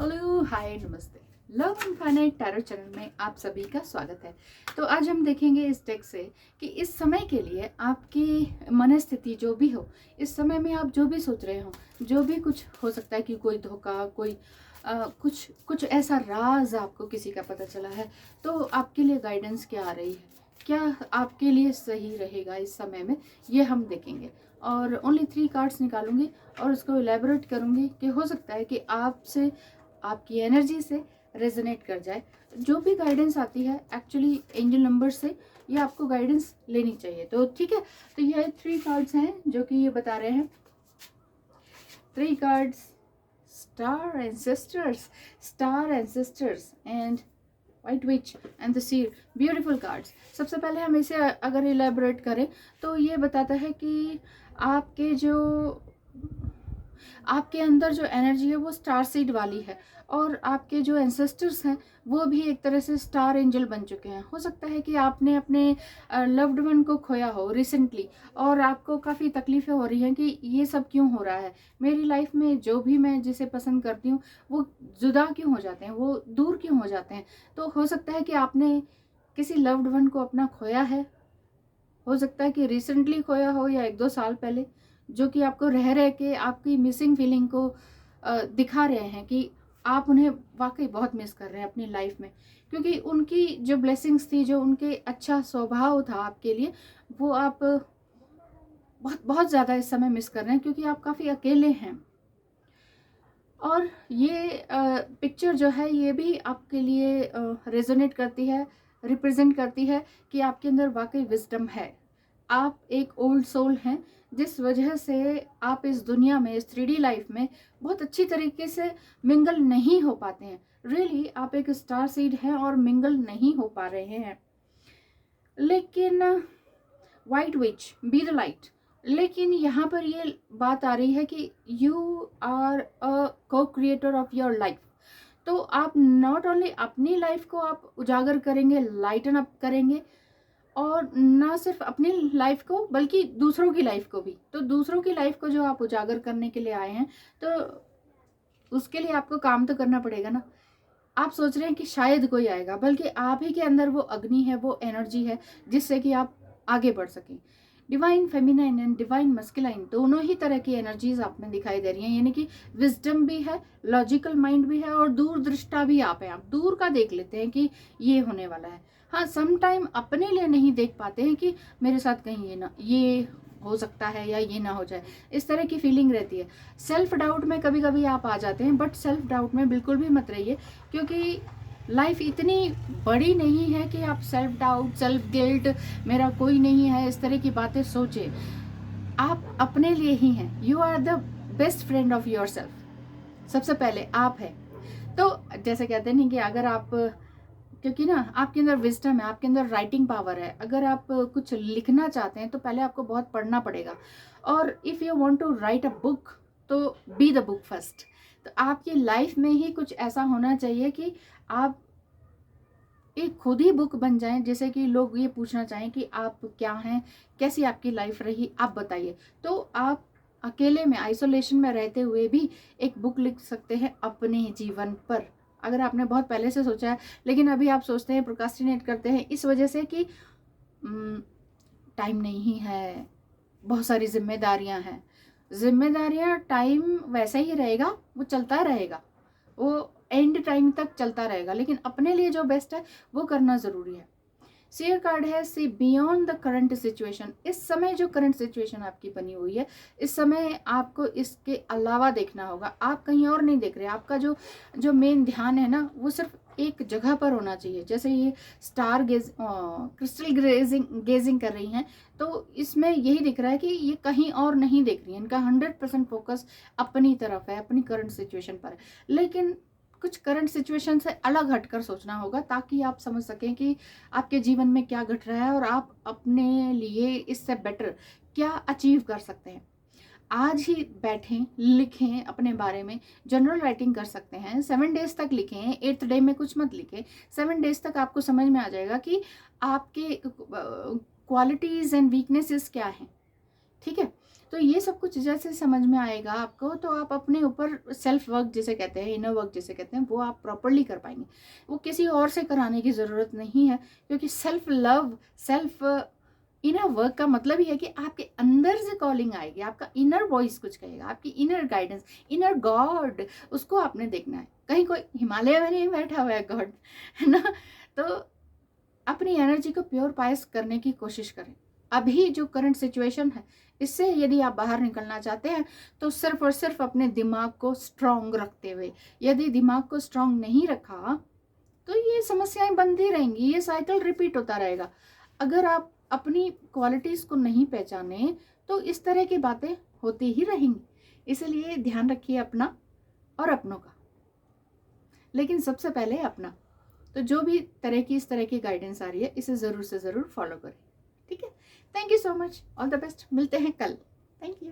Hello, हाय, नमस्ते। Love infinite tarot channel में आप सभी का स्वागत है। तो आज हम देखेंगे इस डेक से कि इस समय के लिए आपकी मनस्थिति जो भी हो, इस समय में आप जो भी सोच रहे हो, जो भी कुछ हो सकता है कि कोई धोखा, कोई कुछ कुछ ऐसा राज आपको किसी का पता चला है, तो आपके लिए गाइडेंस क्या आ रही है, क्या आपके लिए सही रहेगा इस समय में, ये हम देखेंगे। और ओनली 3 कार्ड्स निकालूंगी और उसको इलेबोरेट करूंगी कि हो सकता है कि आपसे, आपकी एनर्जी से रेजोनेट कर जाए। जो भी गाइडेंस आती है एक्चुअली एंजल नंबर से, ये आपको गाइडेंस लेनी चाहिए। तो ठीक है, तो ये 3 कार्ड्स हैं जो कि ये बता रहे हैं। 3 cards, star ancestors, star ancestors and white which and the Seer. Beautiful cards. सबसे पहले हम इसे अगर इलेबोरेट करें तो ये बताता है कि आपके अंदर जो एनर्जी है वो स्टार सीड वाली है, और आपके जो एंसेस्टर्स हैं वो भी एक तरह से स्टार एंजल बन चुके हैं। हो सकता है कि आपने अपने लव्ड वन को खोया हो रिसेंटली, और आपको काफ़ी तकलीफ़ें हो रही हैं कि ये सब क्यों हो रहा है, मेरी लाइफ में जो भी मैं जिसे पसंद करती हूँ वो जुदा क्यों हो जाते हैं, वो दूर क्यों हो जाते हैं। तो हो सकता है कि आपने किसी लव्ड वन को अपना खोया है। हो सकता है कि रिसेंटली खोया हो या 1-2 साल पहले, जो कि आपको रह रह के आपकी मिसिंग फीलिंग को दिखा रहे हैं कि आप उन्हें वाकई बहुत मिस कर रहे हैं अपनी लाइफ में, क्योंकि उनकी जो ब्लेसिंग्स थी, जो उनके अच्छा स्वभाव था आपके लिए, वो आप बहुत बहुत ज़्यादा इस समय मिस कर रहे हैं, क्योंकि आप काफ़ी अकेले हैं। और ये पिक्चर जो है ये भी आपके लिए रेजोनेट करती है, रिप्रेजेंट करती है कि आपके अंदर वाकई विजडम है। आप एक ओल्ड सोल हैं, जिस वजह से आप इस दुनिया में, इस 3D लाइफ में बहुत अच्छी तरीके से मिंगल नहीं हो पाते हैं। रियली आप एक स्टार सीड हैं और मिंगल नहीं हो पा रहे हैं। लेकिन white which, be the light. लेकिन यहाँ पर ये बात आ रही है कि यू आर अ को क्रिएटर ऑफ योर लाइफ। तो आप नॉट ओनली अपनी लाइफ को आप उजागर करेंगे, लाइटन अप करेंगे, और ना सिर्फ अपनी लाइफ को बल्कि दूसरों की लाइफ को भी। तो दूसरों की लाइफ को जो आप उजागर करने के लिए आए हैं, तो उसके लिए आपको काम तो करना पड़ेगा ना। आप सोच रहे हैं कि शायद कोई आएगा, बल्कि आप ही के अंदर वो अग्नि है, वो एनर्जी है, जिससे कि आप आगे बढ़ सकें। Divine feminine and divine masculine, दोनों ही तरह की एनर्जीज आप में दिखाई दे रही हैं। यानी कि विजडम भी है, लॉजिकल माइंड भी है, और दूरदृष्टा भी आप हैं। आप दूर का देख लेते हैं कि ये होने वाला है। हाँ, सम टाइम अपने लिए नहीं देख पाते हैं कि मेरे साथ कहीं ये हो सकता है या ये ना हो जाए, इस तरह की फीलिंग रहती है। सेल्फ डाउट में कभी कभी आप आ जाते हैं, बट सेल्फ डाउट में बिल्कुल भी मत रहिए, क्योंकि लाइफ इतनी बड़ी नहीं है कि आप सेल्फ डाउट, सेल्फ गिल्ट, मेरा कोई नहीं है, इस तरह की बातें सोचें। आप अपने लिए ही हैं। You are the best friend of yourself. सबसे पहले आप है। तो जैसे कहते नहीं कि अगर आप, क्योंकि ना आपके अंदर विजडम है, आपके अंदर राइटिंग पावर है। अगर आप कुछ लिखना चाहते हैं तो पहले आपको बहुत पढ़ना पड़ेगा। और if you want to write a book, तो बी द बुक फर्स्ट। तो आपकी लाइफ में ही कुछ ऐसा होना चाहिए कि आप एक खुद ही बुक बन जाएं, जैसे कि लोग ये पूछना चाहें कि आप क्या हैं, कैसी आपकी लाइफ रही, आप बताइए। तो आप अकेले में, आइसोलेशन में रहते हुए भी एक बुक लिख सकते हैं अपने जीवन पर। अगर आपने बहुत पहले से सोचा है, लेकिन अभी आप सोचते हैं, प्रोक्रास्टिनेट करते हैं, इस वजह से कि टाइम नहीं है, बहुत सारी जिम्मेदारियां हैं। जिम्मेदारियां, टाइम वैसा ही रहेगा, वो चलता रहेगा, वो एंड टाइम तक चलता रहेगा, लेकिन अपने लिए जो बेस्ट है वो करना ज़रूरी है। शेयर कार्ड है see beyond the current situation. इस समय जो करंट सिचुएशन आपकी बनी हुई है, इस समय आपको इसके अलावा देखना होगा। आप कहीं और नहीं देख रहे। आपका जो जो मेन ध्यान है ना, वो सिर्फ एक जगह पर होना चाहिए। जैसे ये स्टार क्रिस्टल गेजिंग कर रही हैं, तो इसमें यही दिख रहा है कि ये कहीं और नहीं देख रही है। इनका 100% फोकस अपनी तरफ है, अपनी करंट सिचुएशन पर है। लेकिन कुछ करंट सिचुएशन से अलग हटकर सोचना होगा, ताकि आप समझ सकें कि आपके जीवन में क्या घट रहा है और आप अपने लिए इससे बेटर क्या अचीव कर सकते हैं। आज ही बैठें, लिखें अपने बारे में। जनरल राइटिंग कर सकते हैं, 7 डेज तक लिखें, 8th डे में कुछ मत लिखें। 7 डेज तक आपको समझ में आ जाएगा कि आपके क्वालिटीज़ एंड वीकनेसेस क्या हैं। ठीक है, तो ये सब कुछ जैसे समझ में आएगा आपको, तो आप अपने ऊपर सेल्फ वर्क जिसे कहते हैं, इनर वर्क जिसे कहते हैं, वो आप प्रॉपरली कर पाएंगे। वो किसी और से कराने की ज़रूरत नहीं है, क्योंकि self love, self inner work का मतलब ही है कि आपके अंदर से कॉलिंग आएगी, आपका इनर वॉइस कुछ कहेगा, आपकी इनर गाइडेंस, इनर गॉड, उसको आपने देखना है। कहीं कोई हिमालय में नहीं बैठा हुआ है गॉड, है ना। तो अपनी एनर्जी को प्योर पाइस करने की कोशिश करें। अभी जो करंट सिचुएशन है, इससे यदि आप बाहर निकलना चाहते हैं तो सिर्फ और सिर्फ अपने दिमाग को स्ट्रांग रखते हुए, यदि दिमाग को स्ट्रांग नहीं रखा तो ये समस्याएं बनती रहेंगी, ये साइकिल रिपीट होता रहेगा। अगर आप अपनी क्वालिटीज़ को नहीं पहचाने तो इस तरह की बातें होती ही रहेंगी। इसलिए ध्यान रखिए अपना और अपनों का, लेकिन सबसे पहले अपना। तो जो भी इस तरह की गाइडेंस आ रही है, इसे ज़रूर से ज़रूर फॉलो करें, ठीक है। Thank you so much, all the best, मिलते हैं कल। Thank you.